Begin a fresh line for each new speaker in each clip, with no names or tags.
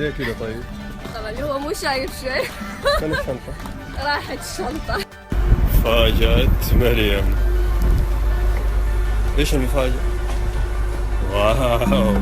ليه كذا طيب؟
طبعا هو مو شايف شيء.
فين الشنطة؟
راحت الشنطة.
فاجأت مريم. ايش المفاجأة؟ واو.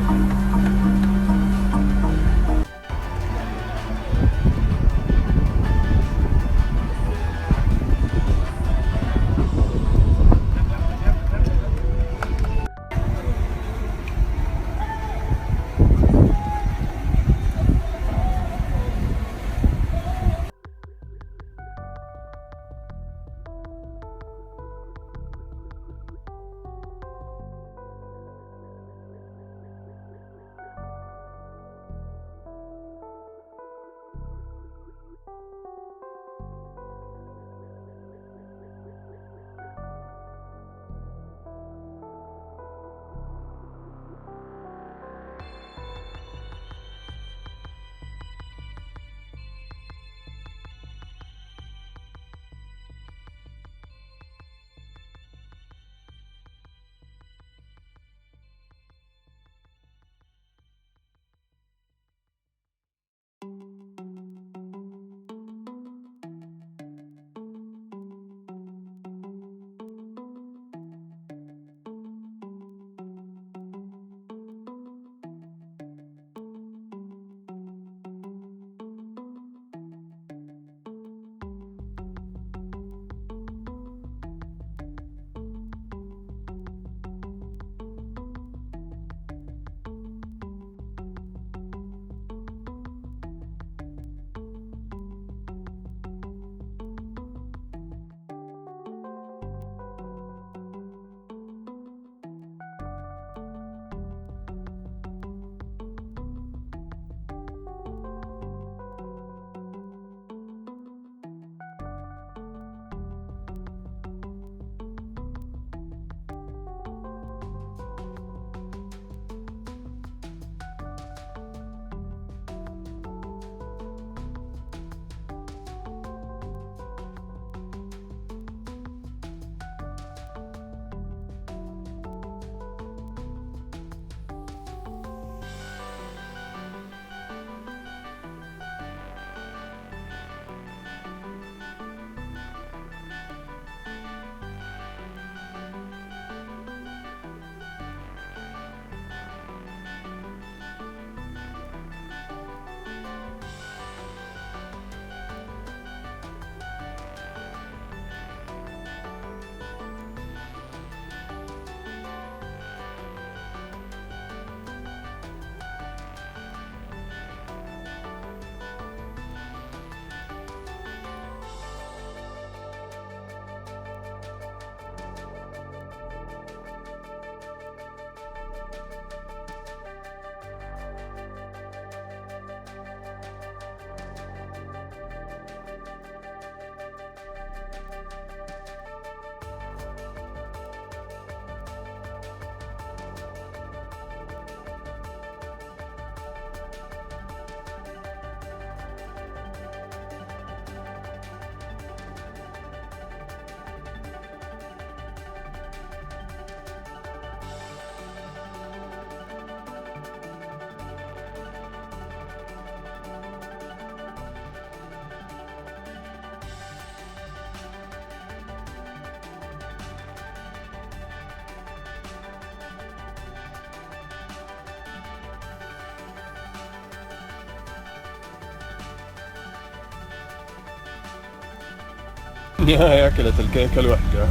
نهاية أكلت الكيكة الوحدة.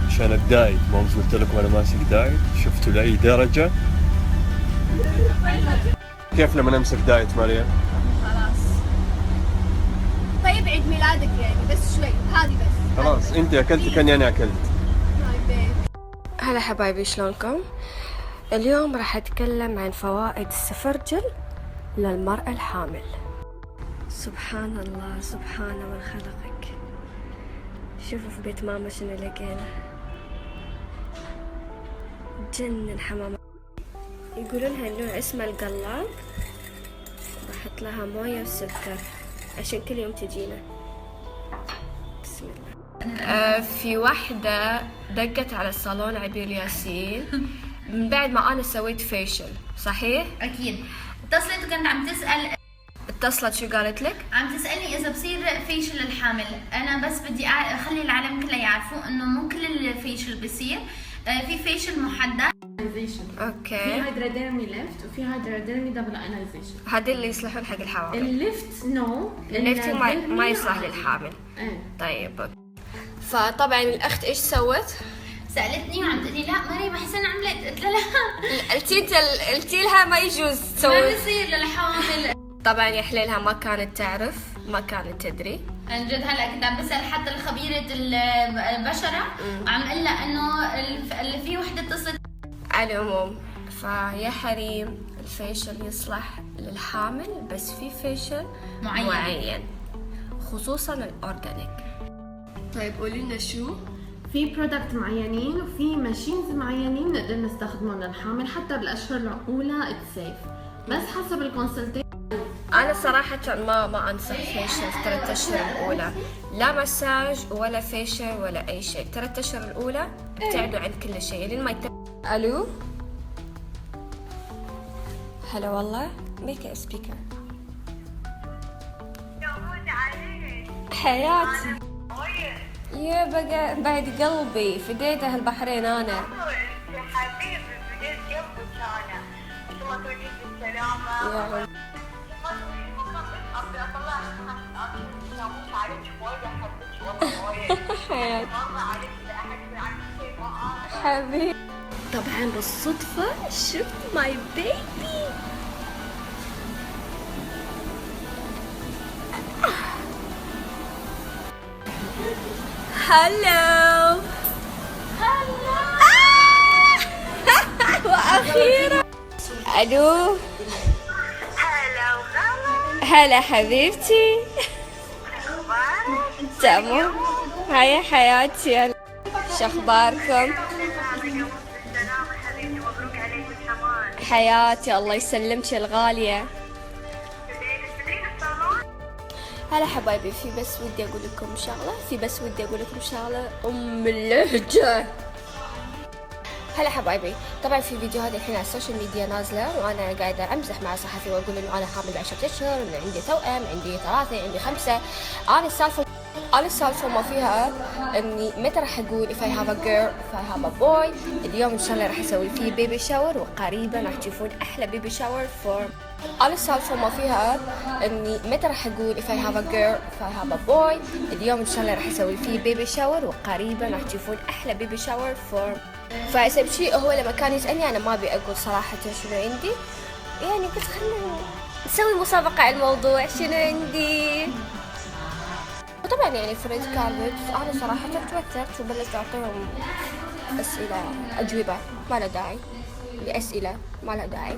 عشان الدايت، ما قلت لكم أنا ماسك دايت؟ شفتوا لأي درجة؟ كيف لما نمسك دايت مريم؟
خلاص. طيب عيد ميلادك يعني بس شوي، هذه بس.
خلاص أنت أكلتي كأني أنا أكلت.
هلا حبايبي، شلونكم؟ اليوم راح أتكلم عن فوائد السفرجل للمرأة الحامل. سبحان الله، سبحان من خلقك. شوفوا في بيت ماما شنو لقينا، جنن حمامة. يقولونها النوع اسمه القلاب، بحط لها موية وسكر عشان كل يوم تجينا. بسم الله. في واحدة دقت على الصالون عبير ياسين من بعد ما أنا سويت فيشل، صحيح؟
أكيد. اتصلت وكانت عم تسأل،
اتصلت شو قالت لك؟
عم تسألني إذا بصير فيشل للحامل. أنا بس بدي أخلي العالم كله يعرفوا إنه مو كل الفيشل بصير، في فيشل محدد.
اوكي.
في هيدراديرمي ليفت وفي هيدراديرمي دبل ايونايزيشن.
هذا اللي يصلحون حق الحوامل.
الليفت نو،
الليفت ما يصلح للحامل.
ايه.
طيب فطبعا الاخت ايش سوت؟
سألتني وعم تقولي لا مريم حسن عملت، قلت لها
قلتي لها ما يجوز
ما
تسوي.
بصير للحوامل.
طبعا يا حليلها ما كانت تعرف، ما كانت تدري.
عن جد هلا كنت عم بسأل حتى الخبيرة البشرة وعم قلها لها انه اللي في وحدة اتصلت.
على العموم فيا حريم الفيشل يصلح للحامل، بس في فيشل معين خصوصا الاورجانيك. طيب قولي لنا شو؟
في برودكت معينين وفي ماشينز معينين نقدر نستخدمهم للحامل حتى بالاشهر الاولى اتس سيف، بس حسب الكونسلتيشن.
انا صراحه ما انصح فيشل 3 اشهر الاولى، لا مساج ولا فيشل ولا اي شيء. 3 اشهر الاولى ابتعدوا عن كل شيء لين ما الو هلا والله ميك سبيكر. حياتي يا بقى بعد قلبي فديته البحرين انا.
يا حبيبي بديت جنبك انا، ثم تريد بالسلامة.
يا رب. حياتي حبيبي. طبعا بالصدفة شفت ماي بيبي. هلو واخيرا. الو هلا حبيبتي، تمام؟ هيا حياتي، شو اخباركم؟ حياتي الله يسلمك الغالية. هلا حبايبي، في بس ودي اقول لكم شغلة ام اللهجة. هلا حبايبي، طبعا في فيديو هذا الحين على السوشيال ميديا نازله وانا قاعده امزح مع صحفي واقول انه انا حامل ب10 اشهر، انه عندي توأم، عندي 3، عندي 5. انا السالفه ما فيها اني متى راح اقول if I have a girl if I have a boy. اليوم ان شاء الله راح اسوي فيه بيبي شاور، وقريبا راح تشوفون احلى بيبي شاور فور. انا السالفه ما فيها اني متى راح اقول if I have a girl if I have a boy. اليوم ان شاء الله راح اسوي فيه بيبي شاور، وقريبا راح تشوفون احلى بيبي شاور فور. فأسب شيء هو لما كان يسألني أنا ما أبي أقول صراحة شنو عندي، يعني قلت خلنا نسوي مسابقة على الموضوع شنو عندي. وطبعا يعني فريد كاربت أنا صراحة توترت وبلشت أعطيهم أسئلة أجوبة ما لها داعي، أسئلة ما لها داعي.